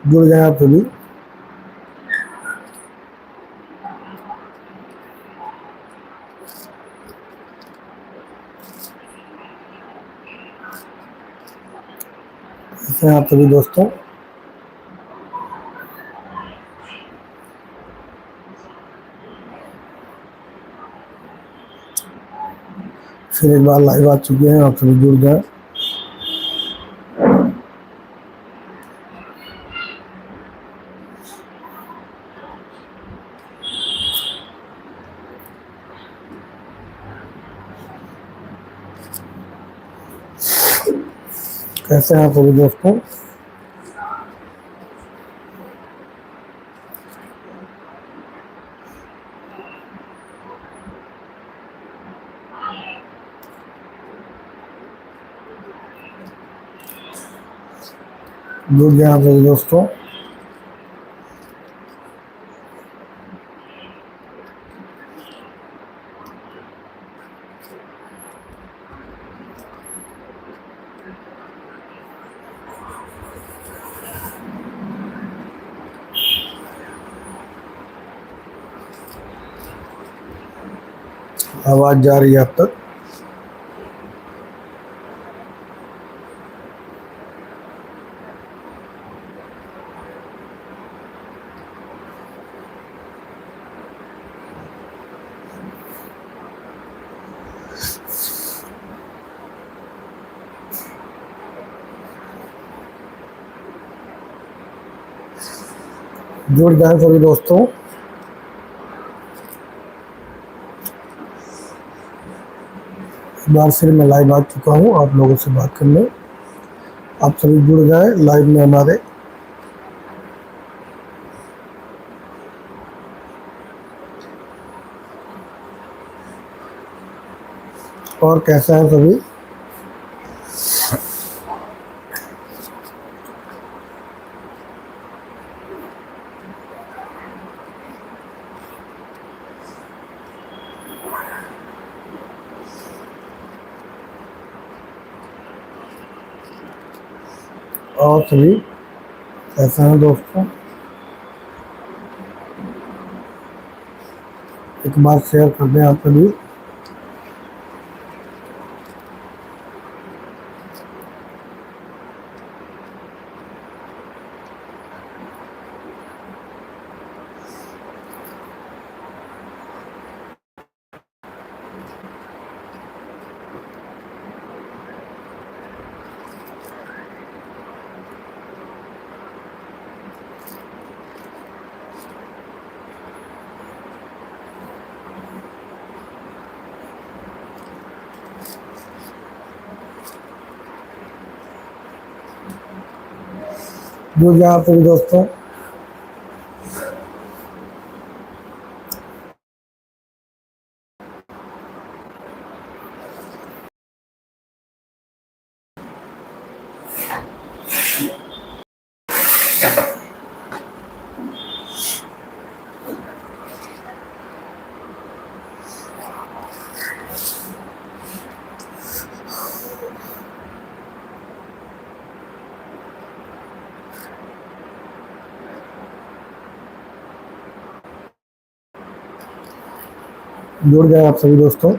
जुड़ गए आप सभी। कैसे हैं आप सभी दोस्तों। फिर एक बार लाइव आ चुके हैं, आप सभी जुड़ गए। कैसे हैं आप सभी दोस्तों। जुड़ गए आप सभी दोस्तों। आवाज जा रही है अब तक। जुड़ गए सभी दोस्तों। एक बार फिर मैं लाइव आ चुका हूँ आप लोगों से बात करने। आप सभी जुड़ गए लाइव में हमारे। और कैसे हैं सभी। और सभी कैसे हैं दोस्तों। एक बार शेयर कर दें आप सभी। जुड़ गए आप सभी दोस्तों। जुड़ गए आप सभी दोस्तों।